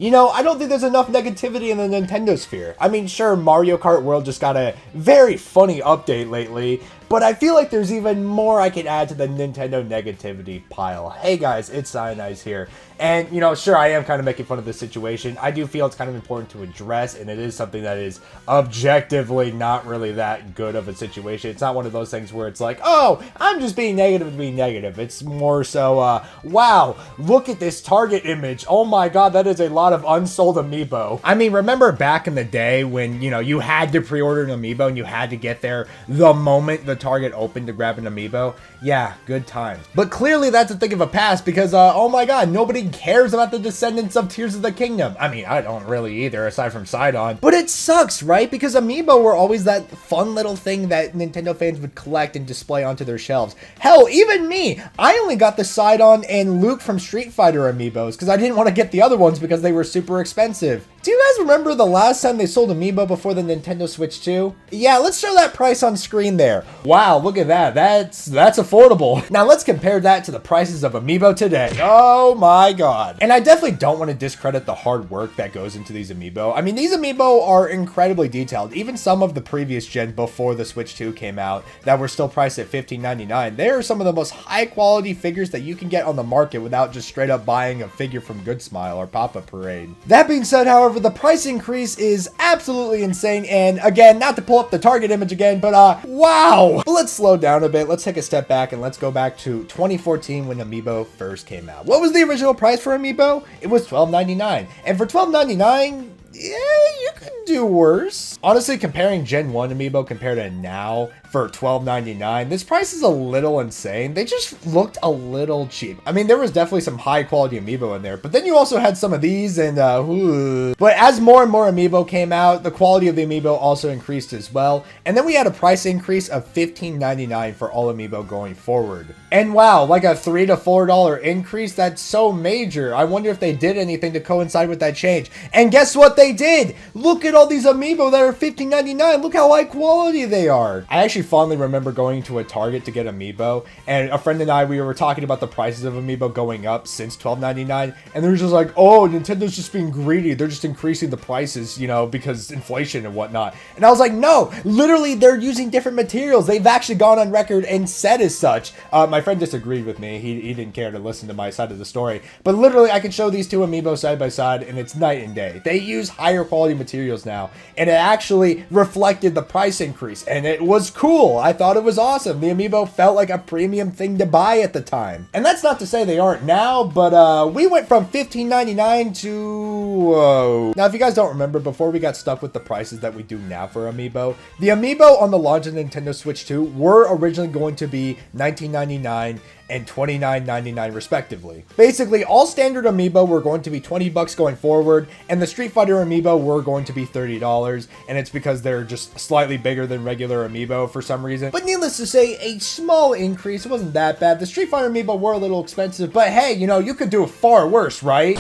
You know, I don't think there's enough negativity in the Nintendo sphere. I mean, sure, Mario Kart World just got a very funny update lately, but I feel like there's even more I could add to the Nintendo negativity pile. Hey guys, it's Cyanize here. And, you know, sure, I am kind of making fun of this situation. I do feel it's kind of important to address, and it is something that is objectively not really that good of a situation. It's not one of those things where it's like, oh, I'm just being negative to be negative. It's more so, wow, look at this target image. Oh my god, that is a lot of unsold Amiibo. I mean, remember back in the day when, you know, you had to pre-order an Amiibo and you had to get there the moment the Target opened to grab an Amiibo? Yeah, good times. But clearly that's a thing of a past because, oh my god, nobody cares about the descendants of Tears of the Kingdom. I mean, I don't really either, aside from Sidon. But it sucks, right? Because Amiibo were always that fun little thing that Nintendo fans would collect and display onto their shelves. Hell, even me! I only got the Sidon and Luke from Street Fighter Amiibos because I didn't want to get the other ones because they were super expensive. Do you guys remember the last time they sold Amiibo before the Nintendo Switch 2? Yeah, let's show that price on screen there. Wow, look at that. That's affordable. Now let's compare that to the prices of Amiibo today. Oh my god. And I definitely don't want to discredit the hard work that goes into these Amiibo. I mean, these Amiibo are incredibly detailed. Even some of the previous gen before the Switch 2 came out that were still priced at $15.99. They are some of the most high quality figures that you can get on the market without just straight up buying a figure from Good Smile or Papa Parade. That being said, however, the price increase is absolutely insane, and again, not to pull up the Target image again, but wow! But let's slow down a bit, let's take a step back, and let's go back to 2014 when Amiibo first came out. What was the original price for Amiibo? It was $12.99, and for $12.99, yeah, you could do worse. Honestly, comparing Gen 1 Amiibo compared to now for $12.99, this price is a little insane. They just looked a little cheap. I mean, there was definitely some high quality Amiibo in there, but then you also had some of these and But as more and more Amiibo came out, the quality of the Amiibo also increased as well. And then we had a price increase of $15.99 for all Amiibo going forward. And wow, like a $3 to $4 increase, that's so major. I wonder if they did anything to coincide with that change. And guess what they did? Look at all these Amiibo that are $15.99. Look how high quality they are. I actually fondly remember going to a Target to get Amiibo, and a friend and I, we were talking about the prices of Amiibo going up since $12.99, and they were just like, oh, Nintendo's just being greedy. They're just increasing the prices, you know, because inflation and whatnot. And I was like, no, literally, they're using different materials. They've actually gone on record and said as such. My friend disagreed with me. He didn't care to listen to my side of the story. But literally, I can show these two Amiibo side by side, and it's night and day. They use higher quality materials now, and it actually reflected the price increase, and it was cool. I thought it was awesome. The Amiibo felt like a premium thing to buy at the time. And that's not to say they aren't now, but we went from $15.99 to... Now, if you guys don't remember, before we got stuck with the prices that we do now for Amiibo, the Amiibo on the launch of Nintendo Switch 2 were originally going to be $19.99 and $29.99 respectively. Basically, all standard Amiibo were going to be $20 going forward, and the Street Fighter Amiibo were going to be $30, and it's because they're just slightly bigger than regular Amiibo for some reason. But needless to say, a small increase. It wasn't that bad. The Street Fighter Amiibo were a little expensive, but hey, you know, you could do it far worse, right?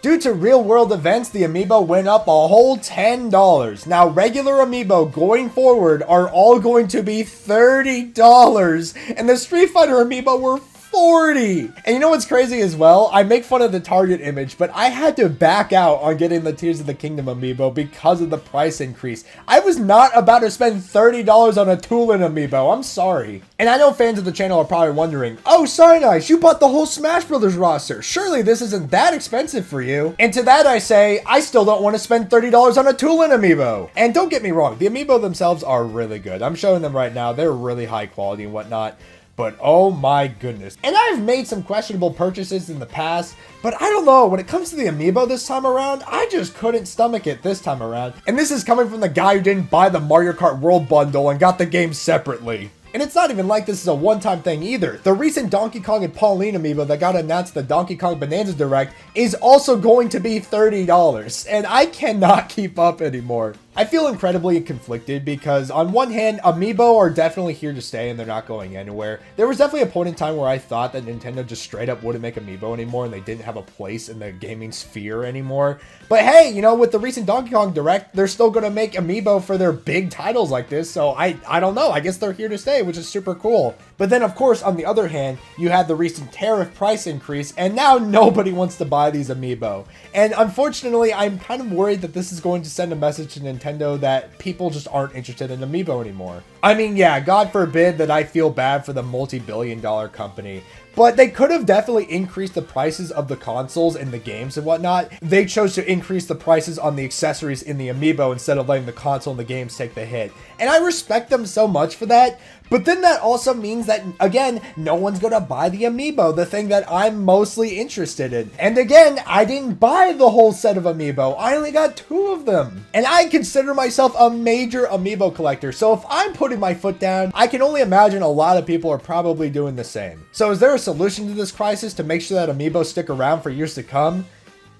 Due to real-world events, the Amiibo went up a whole $10. Now, regular Amiibo going forward are all going to be $30, and the Street Fighter Amiibo were $40. And you know what's crazy as well? I make fun of the Target image, but I had to back out on getting the Tears of the Kingdom Amiibo because of the price increase. I was not about to spend $30 on a Toolin Amiibo. I'm sorry. And I know fans of the channel are probably wondering, oh, Cyanize, you bought the whole Smash Brothers roster. Surely this isn't that expensive for you. And to that I say, I still don't want to spend $30 on a Toolin Amiibo. And don't get me wrong, the Amiibo themselves are really good. I'm showing them right now. They're really high quality and whatnot. But oh my goodness. And I've made some questionable purchases in the past, but I don't know, when it comes to the Amiibo this time around, I just couldn't stomach it this time around. And this is coming from the guy who didn't buy the Mario Kart World bundle and got the game separately. And it's not even like this is a one-time thing either. The recent Donkey Kong and Pauline Amiibo that got announced at the Donkey Kong Bonanza Direct is also going to be $30. And I cannot keep up anymore. I feel incredibly conflicted because on one hand, Amiibo are definitely here to stay and they're not going anywhere. There was definitely a point in time where I thought that Nintendo just straight up wouldn't make Amiibo anymore and they didn't have a place in the gaming sphere anymore. But hey, you know, with the recent Donkey Kong Direct, they're still going to make Amiibo for their big titles like this. So I don't know. I guess they're here to stay, which is super cool. But then, of course, on the other hand, you had the recent tariff price increase and now nobody wants to buy these Amiibo. And unfortunately, I'm kind of worried that this is going to send a message to Nintendo that people just aren't interested in Amiibo anymore. I mean, yeah, God forbid that I feel bad for the multi-billion-dollar company, but they could have definitely increased the prices of the consoles and the games and whatnot. They chose to increase the prices on the accessories in the Amiibo instead of letting the console and the games take the hit. And I respect them so much for that. But then that also means that, again, no one's going to buy the Amiibo, the thing that I'm mostly interested in. And again, I didn't buy the whole set of Amiibo. I only got 2 of them. And I consider myself a major Amiibo collector. So if I'm putting my foot down, I can only imagine a lot of people are probably doing the same. So is there a solution to this crisis to make sure that Amiibo stick around for years to come?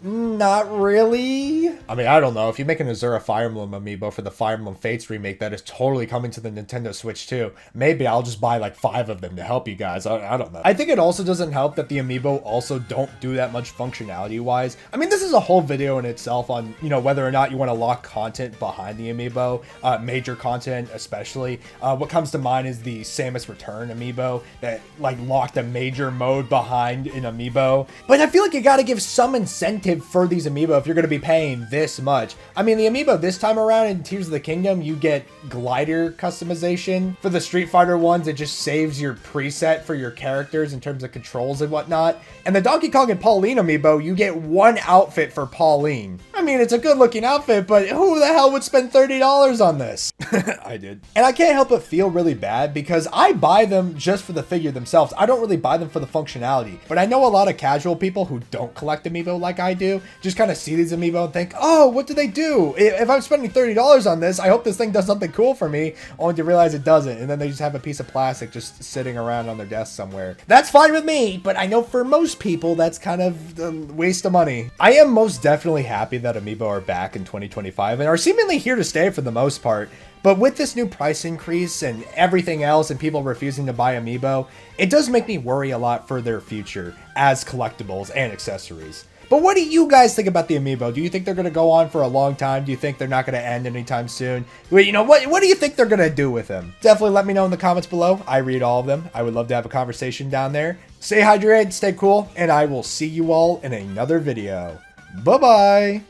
Not really. I mean, I don't know. If you make an Azura Fire Emblem Amiibo for the Fire Emblem Fates remake that is totally coming to the Nintendo Switch too, maybe I'll just buy like 5 of them to help you guys. I don't know. I think it also doesn't help that the Amiibo also don't do that much functionality wise. I mean, this is a whole video in itself on, you know, whether or not you want to lock content behind the Amiibo, major content especially. What comes to mind is the Samus Return Amiibo that like locked a major mode behind an Amiibo. But I feel like you got to give some incentive for these Amiibo if you're going to be paying this much. I mean, the Amiibo this time around in Tears of the Kingdom, you get glider customization. For the Street Fighter ones, it just saves your preset for your characters in terms of controls and whatnot. And the Donkey Kong and Pauline Amiibo, you get 1 outfit for Pauline. I mean, it's a good looking outfit, but who the hell would spend $30 on this? I did. And I can't help but feel really bad because I buy them just for the figure themselves. I don't really buy them for the functionality, but I know a lot of casual people who don't collect Amiibo like I do, just kind of see these Amiibo and think, oh, what do they do? If I'm spending $30 on this, I hope this thing does something cool for me, only to realize it doesn't. And then they just have a piece of plastic just sitting around on their desk somewhere. That's fine with me, but I know for most people, that's kind of a waste of money. I am most definitely happy that Amiibo are back in 2025 and are seemingly here to stay for the most part. But with this new price increase and everything else and people refusing to buy Amiibo, it does make me worry a lot for their future as collectibles and accessories. But what do you guys think about the Amiibo? Do you think they're going to go on for a long time? Do you think they're not going to end anytime soon? Well, you know, what do you think they're going to do with them? Definitely let me know in the comments below. I read all of them. I would love to have a conversation down there. Stay hydrated, stay cool, and I will see you all in another video. Bye-bye.